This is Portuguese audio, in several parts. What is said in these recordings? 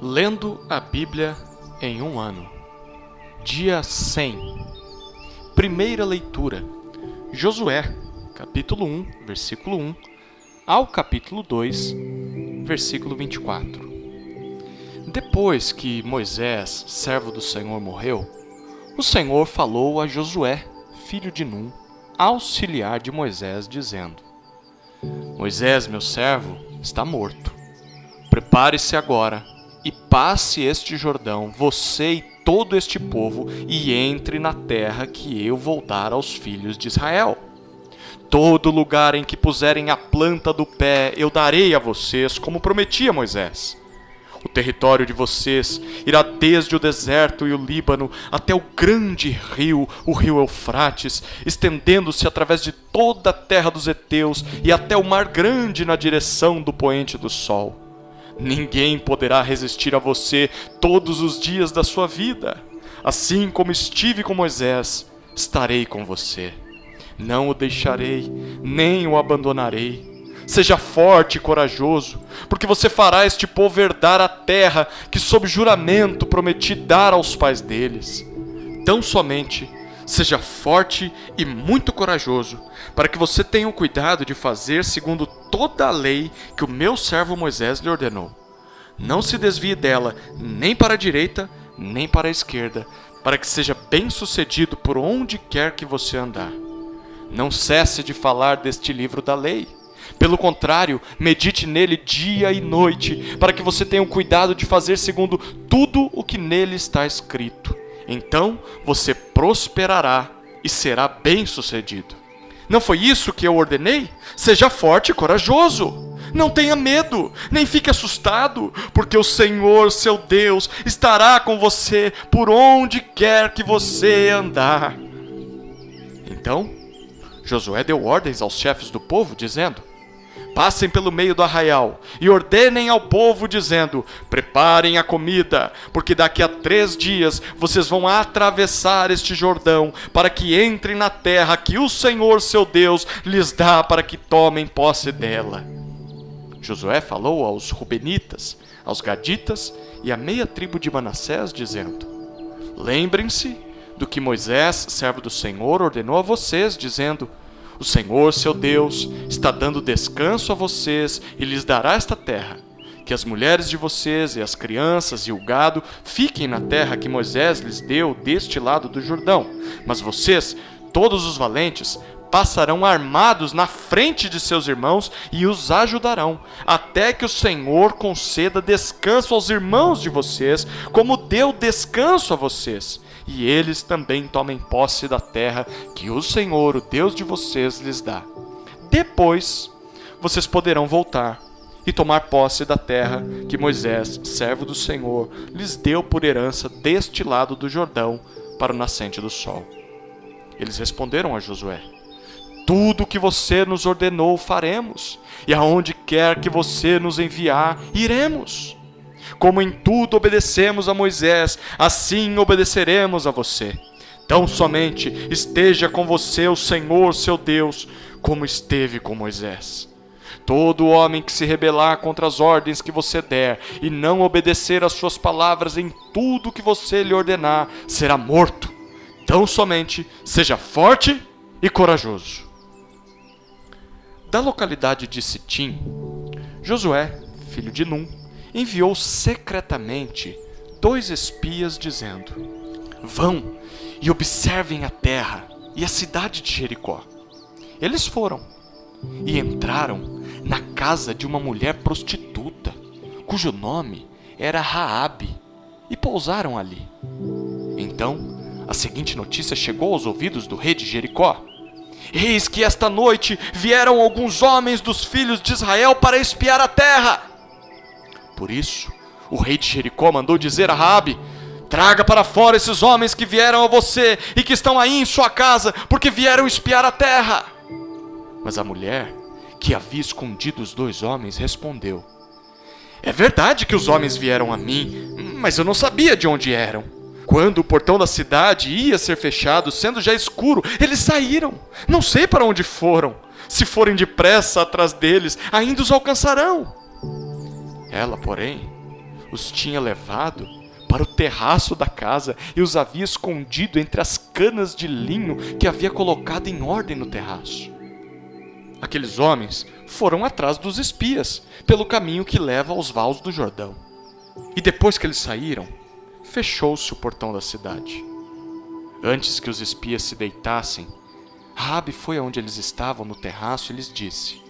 Lendo a Bíblia em um ano. Dia 100. Primeira leitura. Josué, capítulo 1, versículo 1, ao capítulo 2, versículo 24. Depois que Moisés, servo do Senhor, morreu, o Senhor falou a Josué, filho de Num, auxiliar de Moisés, dizendo: Moisés, meu servo, está morto. Prepare-se agora e passe este Jordão, você e todo este povo, e entre na terra que eu vou dar aos filhos de Israel. Todo lugar em que puserem a planta do pé, eu darei a vocês, como prometi a Moisés. O território de vocês irá desde o deserto e o Líbano até o grande rio, o rio Eufrates, estendendo-se através de toda a terra dos heteus e até o mar grande na direção do poente do sol. Ninguém poderá resistir a você todos os dias da sua vida. Assim como estive com Moisés, estarei com você. Não o deixarei, nem o abandonarei. Seja forte e corajoso, porque você fará este povo herdar a terra que sob juramento prometi dar aos pais deles. Tão somente seja forte e muito corajoso, para que você tenha o cuidado de fazer segundo toda a lei que o meu servo Moisés lhe ordenou. Não se desvie dela, nem para a direita, nem para a esquerda, para que seja bem-sucedido por onde quer que você andar. Não cesse de falar deste livro da lei. Pelo contrário, medite nele dia e noite, para que você tenha o cuidado de fazer segundo tudo o que nele está escrito. Então você prosperará e será bem-sucedido. Não foi isso que eu ordenei? Seja forte e corajoso. Não tenha medo, nem fique assustado, porque o Senhor, seu Deus, estará com você por onde quer que você andar. Então, Josué deu ordens aos chefes do povo, dizendo: Passem pelo meio do arraial e ordenem ao povo, dizendo: Preparem a comida, porque daqui a 3 dias vocês vão atravessar este Jordão, para que entrem na terra que o Senhor, seu Deus, lhes dá para que tomem posse dela. Josué falou aos Rubenitas, aos Gaditas e à meia tribo de Manassés, dizendo: Lembrem-se do que Moisés, servo do Senhor, ordenou a vocês, dizendo: O Senhor, seu Deus, está dando descanso a vocês e lhes dará esta terra. Que as mulheres de vocês e as crianças e o gado fiquem na terra que Moisés lhes deu deste lado do Jordão. Mas vocês, todos os valentes, passarão armados na frente de seus irmãos e os ajudarão, até que o Senhor conceda descanso aos irmãos de vocês, como deu descanso a vocês. E eles também tomem posse da terra que o Senhor, o Deus de vocês, lhes dá. Depois, vocês poderão voltar e tomar posse da terra que Moisés, servo do Senhor, lhes deu por herança deste lado do Jordão para o nascente do sol. Eles responderam a Josué: Tudo o que você nos ordenou faremos, e aonde quer que você nos enviar, iremos. Como em tudo obedecemos a Moisés, assim obedeceremos a você. Tão somente esteja com você o Senhor, seu Deus, como esteve com Moisés. Todo homem que se rebelar contra as ordens que você der e não obedecer às suas palavras em tudo que você lhe ordenar, será morto. Tão somente seja forte e corajoso. Da localidade de Sitim, Josué, filho de Num, enviou secretamente 2 espias, dizendo: Vão e observem a terra e a cidade de Jericó. Eles foram e entraram na casa de uma mulher prostituta, cujo nome era Raabe, e pousaram ali. Então, a seguinte notícia chegou aos ouvidos do rei de Jericó: Eis que esta noite vieram alguns homens dos filhos de Israel para espiar a terra. Por isso, o rei de Jericó mandou dizer a Raabe: Traga para fora esses homens que vieram a você e que estão aí em sua casa, porque vieram espiar a terra. Mas a mulher, que havia escondido os 2 homens, respondeu: É verdade que os homens vieram a mim, mas eu não sabia de onde eram. Quando o portão da cidade ia ser fechado, sendo já escuro, eles saíram. Não sei para onde foram. Se forem depressa atrás deles, ainda os alcançarão. Ela, porém, os tinha levado para o terraço da casa e os havia escondido entre as canas de linho que havia colocado em ordem no terraço. Aqueles homens foram atrás dos espias, pelo caminho que leva aos vales do Jordão. E depois que eles saíram, fechou-se o portão da cidade. Antes que os espias se deitassem, Raabe foi aonde eles estavam no terraço e lhes disse: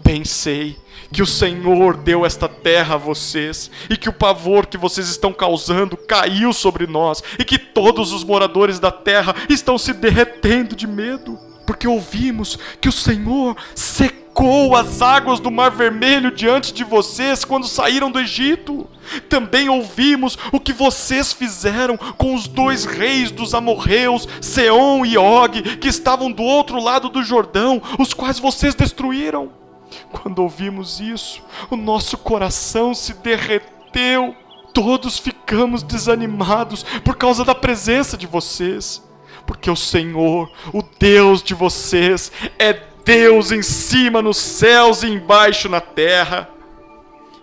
Bem sei que o Senhor deu esta terra a vocês, e que o pavor que vocês estão causando caiu sobre nós, e que todos os moradores da terra estão se derretendo de medo, porque ouvimos que o Senhor secou as águas do Mar Vermelho diante de vocês quando saíram do Egito. Também ouvimos o que vocês fizeram com os 2 reis dos amorreus, Seom e Og, que estavam do outro lado do Jordão, os quais vocês destruíram. Quando ouvimos isso, o nosso coração se derreteu. Todos ficamos desanimados por causa da presença de vocês. Porque o Senhor, o Deus de vocês, é Deus em cima nos céus e embaixo na terra.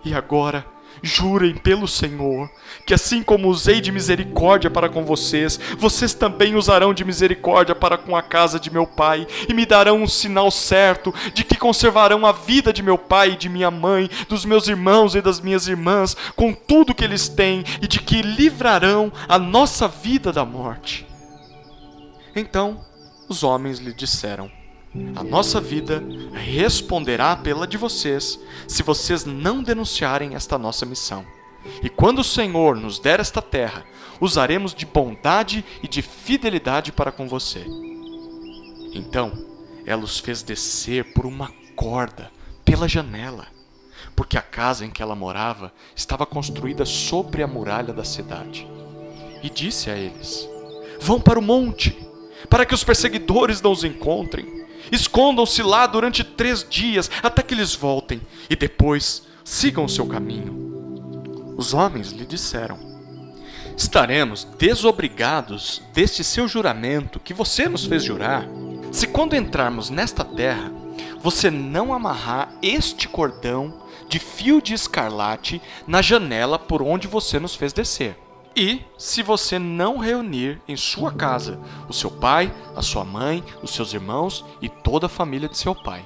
E agora, jurem pelo Senhor, que assim como usei de misericórdia para com vocês, vocês também usarão de misericórdia para com a casa de meu pai, e me darão um sinal certo de que conservarão a vida de meu pai e de minha mãe, dos meus irmãos e das minhas irmãs, com tudo que eles têm, e de que livrarão a nossa vida da morte. Então os homens lhe disseram: A nossa vida responderá pela de vocês, se vocês não denunciarem esta nossa missão. E quando o Senhor nos der esta terra, usaremos de bondade e de fidelidade para com você. Então ela os fez descer por uma corda pela janela, porque a casa em que ela morava estava construída sobre a muralha da cidade. E disse a eles: Vão para o monte, para que os perseguidores não os encontrem. Escondam-se lá durante 3 dias, até que eles voltem, e depois sigam o seu caminho. Os homens lhe disseram: Estaremos desobrigados deste seu juramento que você nos fez jurar, se quando entrarmos nesta terra, você não amarrar este cordão de fio de escarlate na janela por onde você nos fez descer. E se você não reunir em sua casa o seu pai, a sua mãe, os seus irmãos e toda a família de seu pai.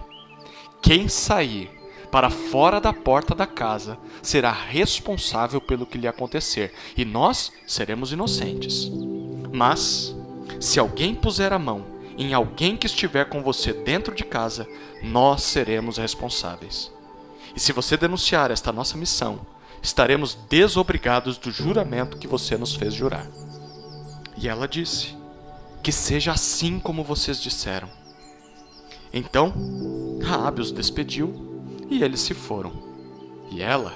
Quem sair para fora da porta da casa será responsável pelo que lhe acontecer, e nós seremos inocentes. Mas, se alguém puser a mão em alguém que estiver com você dentro de casa, nós seremos responsáveis. E se você denunciar esta nossa missão, estaremos desobrigados do juramento que você nos fez jurar. E ela disse: Que seja assim como vocês disseram. Então Raabe os despediu e eles se foram. E ela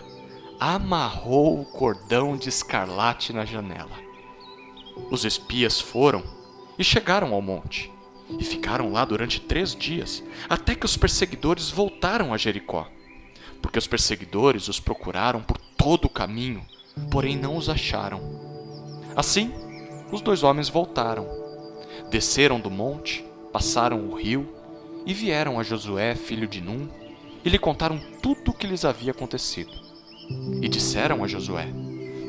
amarrou o cordão de escarlate na janela. Os espias foram e chegaram ao monte, e ficaram lá durante 3 dias, até que os perseguidores voltaram a Jericó. Porque os perseguidores os procuraram por todo o caminho, porém não os acharam. Assim, os 2 homens voltaram, desceram do monte, passaram o rio e vieram a Josué, filho de Num, e lhe contaram tudo o que lhes havia acontecido. E disseram a Josué: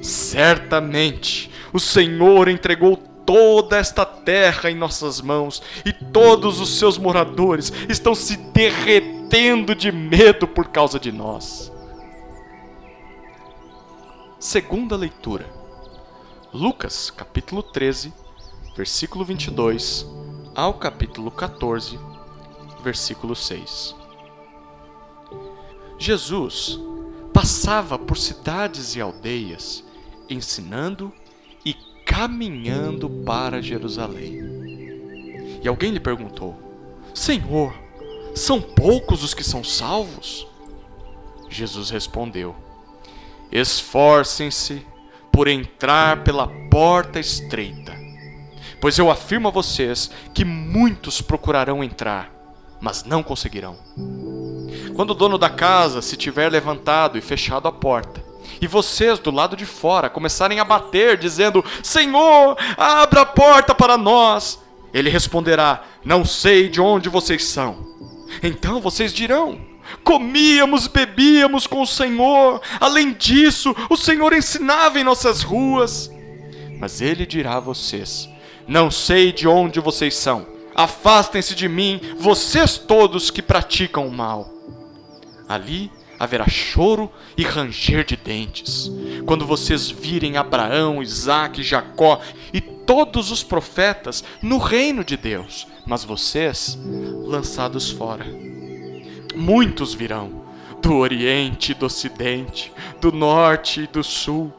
Certamente o Senhor entregou toda esta terra em nossas mãos, e todos os seus moradores estão se derretendo de medo por causa de nós. Segunda leitura. Lucas, capítulo 13, versículo 22, ao capítulo 14, versículo 6. Jesus passava por cidades e aldeias, ensinando e caminhando para Jerusalém. E alguém lhe perguntou: Senhor, são poucos os que são salvos? Jesus respondeu: Esforcem-se por entrar pela porta estreita, pois eu afirmo a vocês que muitos procurarão entrar, mas não conseguirão. Quando o dono da casa se tiver levantado e fechado a porta, e vocês do lado de fora começarem a bater, dizendo: Senhor, abra a porta para nós, ele responderá: Não sei de onde vocês são. Então vocês dirão: comíamos, bebíamos com o Senhor. Além disso, o Senhor ensinava em nossas ruas. Mas ele dirá a vocês: não sei de onde vocês são. Afastem-se de mim, vocês todos que praticam o mal. Ali haverá choro e ranger de dentes, quando vocês virem Abraão, Isaque, Jacó e todos os profetas no reino de Deus, mas vocês lançados fora. Muitos virão, do Oriente e do Ocidente, do Norte e do Sul,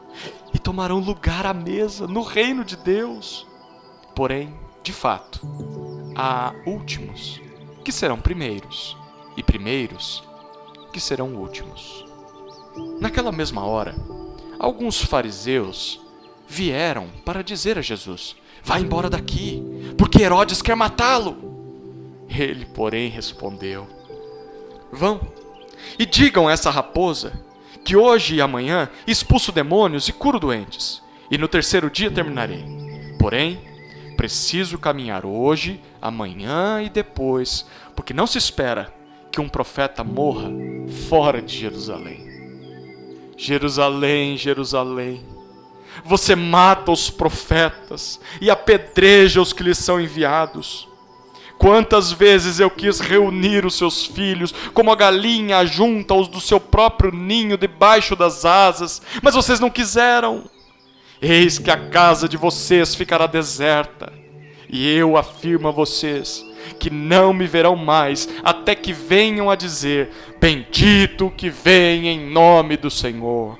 e tomarão lugar à mesa no reino de Deus. Porém, de fato, há últimos que serão primeiros, e primeiros que serão últimos. Naquela mesma hora, alguns fariseus vieram para dizer a Jesus: vá embora daqui, porque Herodes quer matá-lo. Ele, porém, respondeu: vão e digam a essa raposa que hoje e amanhã expulso demônios e curo doentes, e no terceiro dia terminarei. Porém, preciso caminhar hoje, amanhã e depois, porque não se espera que um profeta morra fora de Jerusalém. Jerusalém, Jerusalém, você mata os profetas e apedreja os que lhes são enviados. Quantas vezes eu quis reunir os seus filhos, como a galinha ajunta os do seu próprio ninho debaixo das asas, mas vocês não quiseram. Eis que a casa de vocês ficará deserta, e eu afirmo a vocês que não me verão mais, até que venham a dizer: bendito que vem em nome do Senhor.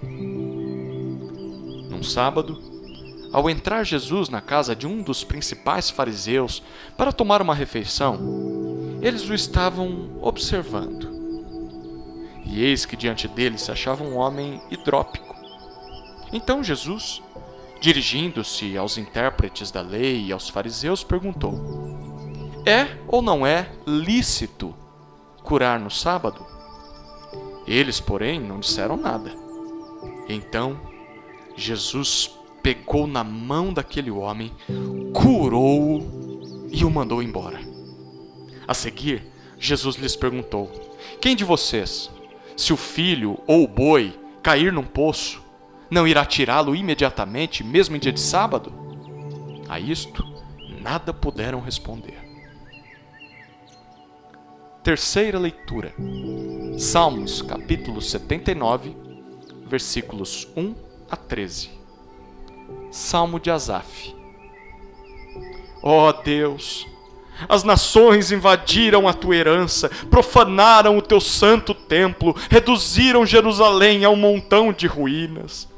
Num sábado, ao entrar Jesus na casa de um dos principais fariseus para tomar uma refeição, eles o estavam observando. E eis que diante dele se achava um homem hidrópico. Então Jesus, dirigindo-se aos intérpretes da lei e aos fariseus, perguntou: é ou não é lícito curar no sábado? Eles, porém, não disseram nada. Então Jesus pegou na mão daquele homem, curou-o e o mandou embora. A seguir, Jesus lhes perguntou: quem de vocês, se o filho ou o boi cair num poço, não irá tirá-lo imediatamente, mesmo em dia de sábado? A isto, nada puderam responder. Terceira leitura. Salmos, capítulo 79, versículos 1 a 13. Salmo de Asaf. Ó Deus, as nações invadiram a tua herança, profanaram o teu santo templo, reduziram Jerusalém a um montão de ruínas.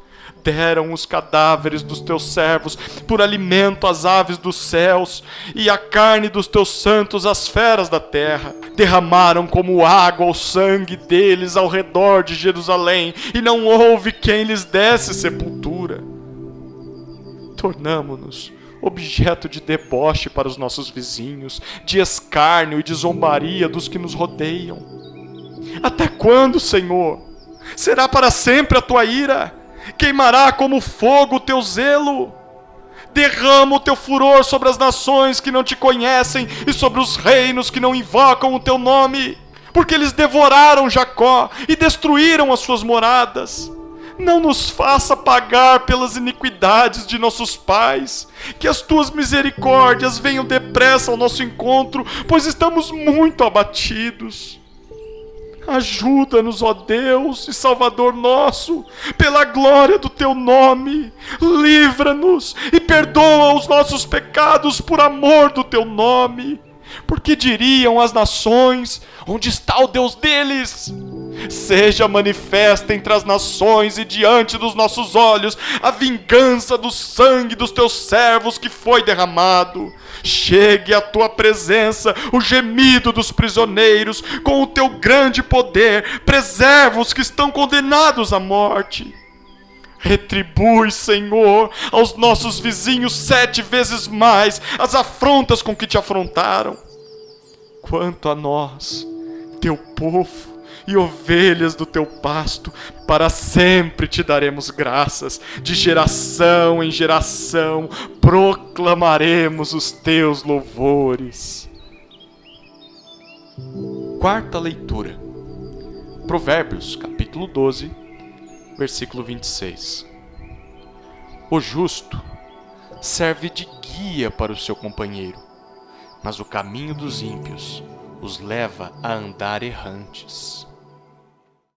Deram os cadáveres dos teus servos por alimento às aves dos céus, e a carne dos teus santos às feras da terra. Derramaram como água o sangue deles ao redor de Jerusalém, e não houve quem lhes desse sepultura. Tornamo-nos objeto de deboche para os nossos vizinhos, de escárnio e de zombaria dos que nos rodeiam. Até quando, Senhor? Será para sempre a tua ira? Queimará como fogo o teu zelo? Derrama o teu furor sobre as nações que não te conhecem e sobre os reinos que não invocam o teu nome, porque eles devoraram Jacó e destruíram as suas moradas. Não nos faça pagar pelas iniquidades de nossos pais, que as tuas misericórdias venham depressa ao nosso encontro, pois estamos muito abatidos. Ajuda-nos, ó Deus e Salvador nosso, pela glória do teu nome. Livra-nos e perdoa os nossos pecados por amor do teu nome. Porque diriam as nações: onde está o Deus deles? Seja manifesta entre as nações e diante dos nossos olhos a vingança do sangue dos teus servos que foi derramado. Chegue à tua presença o gemido dos prisioneiros, com o teu grande poder, preserva os que estão condenados à morte. Retribui, Senhor, aos nossos vizinhos 7 vezes mais as afrontas com que te afrontaram. Quanto a nós, teu povo e ovelhas do teu pasto, para sempre te daremos graças, de geração em geração proclamaremos os teus louvores. Quarta leitura. Provérbios, capítulo 12, versículo 26. O justo serve de guia para o seu companheiro, mas o caminho dos ímpios os leva a andar errantes.